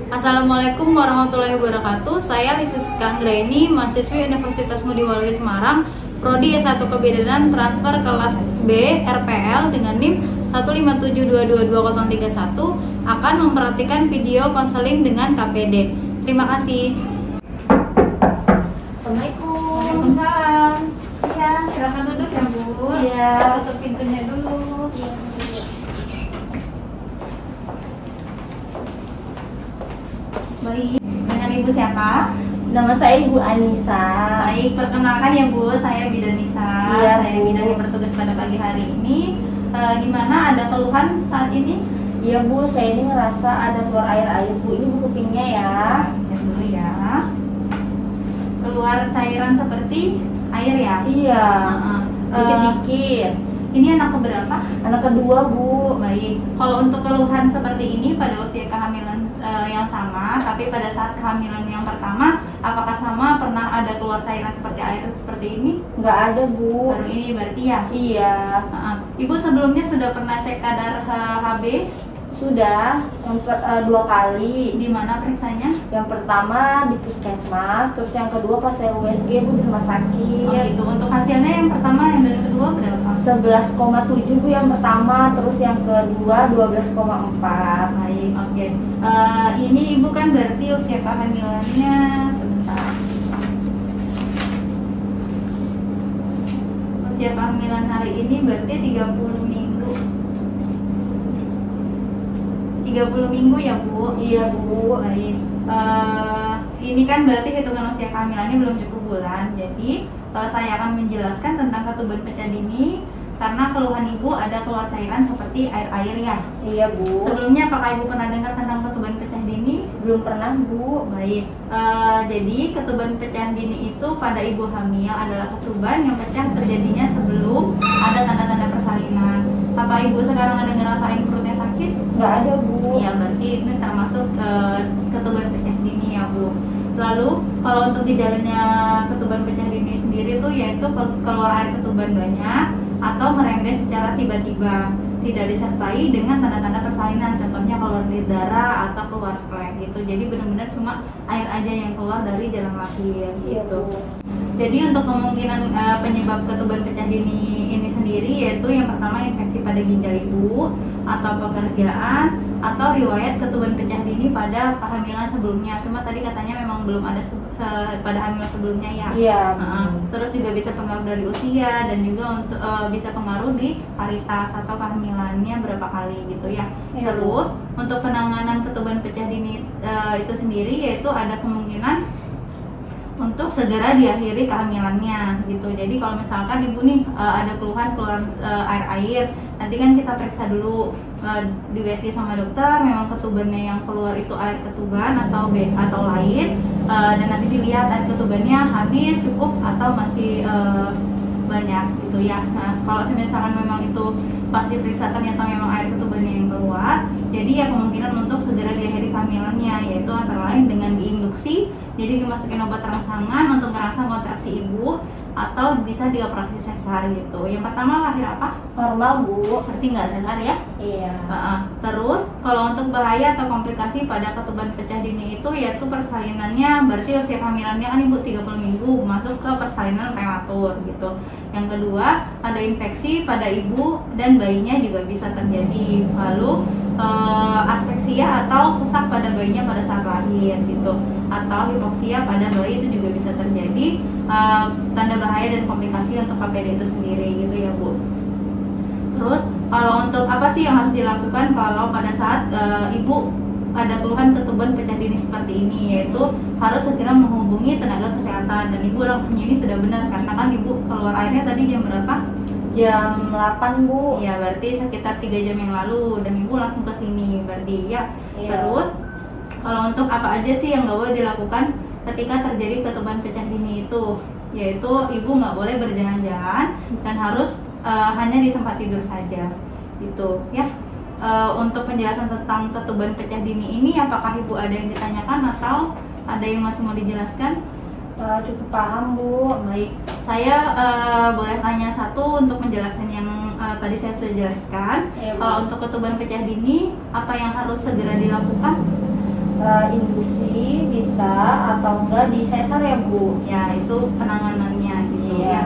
Assalamualaikum warahmatullahi wabarakatuh. Saya Lisis Kanggreni, mahasiswi Universitas Ngudi Waluyo Semarang, Prodi S1 Kebidanan, transfer kelas B RPL dengan NIM 157222031 akan memperhatikan video konseling dengan KPD. Terima kasih. Assalamualaikum. Waalaikumsalam. Iya, silakan duduk ya Bu. Iya. Tutup pintunya dulu. Baik, dengan Ibu siapa? Nama saya Ibu Anissa. Baik, perkenalkan ya Bu, saya Bidanisa. Iya, Saya Bu. Bidan yang bertugas pada pagi hari ini. Gimana, ada keluhan saat ini? Iya Bu, saya ini ngerasa ada keluar air Bu. Ini Bu kupingnya ya. Lihat dulu ya. Keluar cairan seperti air ya? Iya. Heeh. Dikit-dikit. Ini anak keberapa? Anak kedua Bu. Baik, kalau untuk keluhan seperti ini pada usia kehamilan yang sama, tapi pada saat kehamilan yang pertama, apakah sama pernah ada keluar cairan seperti air seperti ini? Nggak ada Bu. Baru ini berarti ya? Iya. Ibu sebelumnya sudah pernah cek kadar HB? Sudah 2 kali. Di mana periksanya? Yang pertama di puskesmas, terus yang kedua pas saya USG Bu di rumah sakit. Oh itu untuk hasilnya yang pertama dan kedua berapa? 11,7 Bu yang pertama, terus yang kedua 12,4. Baik, oke. Ini ibu kan berarti usia kehamilannya sebentar. Usia kehamilan hari ini berarti 30 minggu. 30 minggu ya Bu? Iya Bu. Baik. Ini kan berarti hitungan usia kehamilannya belum cukup bulan. Jadi saya akan menjelaskan tentang ketuban pecah dini karena keluhan ibu ada keluar cairan seperti air-air ya. Iya Bu. Sebelumnya apakah ibu pernah dengar tentang ketuban pecah dini? Belum pernah Bu. Baik. Jadi ketuban pecah dini itu pada ibu hamil adalah ketuban yang pecah terjadinya sebelum ada tanda-tanda persalinan. Apa ibu sekarang ada ngerasain perutnya sakit? Nggak ada Bu. Iya, berarti ini termasuk ketuban pecah dini ya Bu. Lalu kalau untuk gejalanya ketuban pecah dini sendiri tuh yaitu keluar air ketuban banyak atau merembes secara tiba-tiba, tidak disertai dengan tanda-tanda persalinan, contohnya keluar darah atau keluar flek gitu. Jadi benar-benar cuma air aja yang keluar dari jalan lahir Iya gitu. Bu. Jadi untuk kemungkinan penyebab ketuban pecah dini ini sendiri yaitu yang pertama infeksi pada ginjal ibu atau pekerjaan atau riwayat ketuban pecah dini pada kehamilan sebelumnya. Cuma tadi katanya memang belum ada pada hamil sebelumnya ya. Iya. Terus juga bisa pengaruh dari usia dan juga untuk bisa pengaruh di paritas atau kehamilannya berapa kali gitu ya. Iya, Terus untuk penanganan ketuban pecah dini itu sendiri yaitu ada kemungkinan untuk segera diakhiri kehamilannya gitu. Jadi kalau misalkan ibu nih ada keluhan keluar air-air, nanti kan kita periksa dulu di USG sama dokter, memang ketubannya yang keluar itu air ketuban atau lain, dan nanti dilihat air ketubannya habis, cukup atau masih banyak gitu ya. Nah kalau misalkan memang itu pas diperiksa ternyata memang air ketubannya yang keluar, jadi ya kemungkinan untuk segera diakhiri kehamilannya yaitu antara lain dengan diinduksi, jadi dimasukin obat rangsangan untuk merangsang kontraksi ibu atau bisa dioperasi sesar gitu. Yang pertama lahir apa? Normal Bu. Berarti nggak sesar ya? Iya. Terus kalau untuk bahaya atau komplikasi pada ketuban pecah dini itu yaitu persalinannya, berarti usia kehamilannya kan ibu 30 minggu masuk ke persalinan prematur gitu. Yang kedua ada infeksi pada ibu dan bayinya juga bisa terjadi. Lalu aspeksia atau sesak pada bayinya pada saat lahir gitu, atau hipoksia pada bayi itu juga bisa terjadi. Tanda bahaya dan komplikasi untuk KPD itu sendiri gitu ya Bu. Terus kalau untuk apa sih yang harus dilakukan kalau pada saat ibu ada keluhan ketuban pecah dini seperti ini, yaitu harus segera menghubungi tenaga kesehatan. Dan ibu langsungnya ini sudah benar karena kan ibu keluar airnya tadi jam berapa? Jam 8 Bu. Ya berarti sekitar 3 jam yang lalu dan ibu langsung ke sini berarti ya. Iya. Terus kalau untuk apa aja sih yang nggak boleh dilakukan ketika terjadi ketuban pecah dini itu, yaitu ibu nggak boleh berjalan-jalan dan harus hanya di tempat tidur saja gitu ya. Untuk penjelasan tentang ketuban pecah dini ini, apakah ibu ada yang ditanyakan atau ada yang masih mau dijelaskan? Cukup paham Bu. Baik, saya boleh tanya satu untuk menjelaskan yang tadi saya sudah jelaskan. Iya, Bu. Kalau untuk ketuban pecah dini, apa yang harus segera dilakukan? Induksi bisa atau enggak di sesar ya Bu? Ya, itu penanganannya gitu Iya. ya.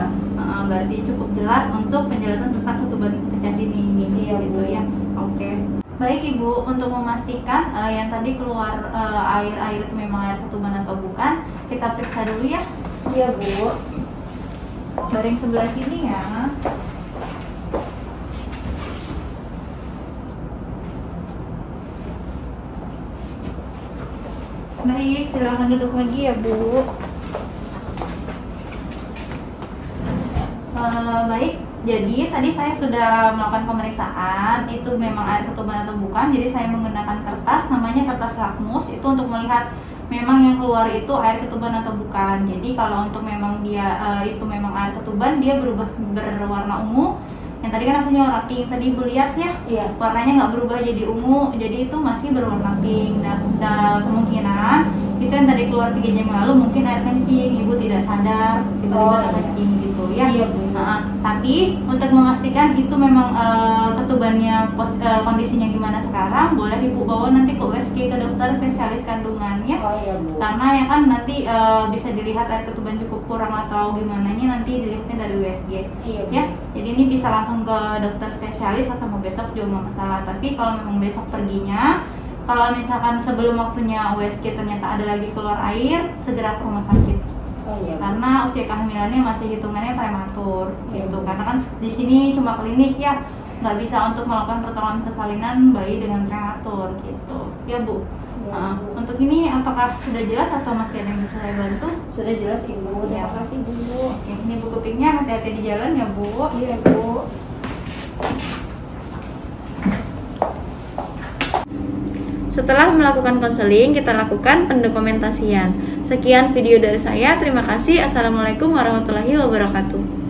Berarti cukup jelas untuk penjelasan tentang ketuban pecah dini ini. Iya, gitu Bu. ya. Oke. Baik Ibu, untuk memastikan yang tadi keluar air itu memang air ketuban atau bukan, kita periksa dulu ya. Iya Bu. Baring sebelah sini ya. Baik, silakan duduk lagi ya Bu. Baik, jadi tadi saya sudah melakukan pemeriksaan, itu memang air ketuban atau bukan. Jadi saya menggunakan kertas, namanya kertas lakmus, itu untuk melihat memang yang keluar itu air ketuban atau bukan. Jadi kalau untuk memang dia itu memang air ketuban, dia berwarna ungu. Yang tadi kan hasilnya warna pink, tadi Ibu lihat ya, Iya. warnanya nggak berubah jadi ungu, jadi itu masih berwarna pink. Dan kemungkinan itu yang tadi keluar 3 jam yang lalu mungkin air kencing, Ibu tidak sadar tiba-tiba air kencing gitu ya. Iya Bu. Tapi untuk memastikan itu memang ketubannya kondisinya gimana sekarang, boleh Ibu bawa nanti ke USG, ke dokter spesialis kandungan ya. Oh iya Bu. Karena ya kan nanti bisa dilihat air ketuban cukup kurang atau gimana nya nanti dilihatnya dari USG. Iya Bu. Ya, jadi ini bisa langsung ke dokter spesialis atau mau besok juga nggak masalah. Tapi kalau memang besok perginya, kalau misalkan sebelum waktunya USG ternyata ada lagi keluar air, segera ke rumah sakit. Oh iya Bu. Karena usia kehamilannya masih hitungannya prematur, Iya, gitu. Bu. Karena kan di sini cuma klinik ya, nggak bisa untuk melakukan pertolongan persalinan bayi dengan prematur, gitu. Ya Bu. Iya, Bu. Untuk ini apakah sudah jelas atau masih ada yang bisa saya bantu? Sudah jelas Ibu. Terima Iya. kasih Bu. Oke, ini buku piknya, hati-hati di jalan ya Bu. Iya Bu. Setelah melakukan konseling, kita lakukan pendokumentasian. Sekian video dari saya. Terima kasih. Assalamualaikum warahmatullahi wabarakatuh.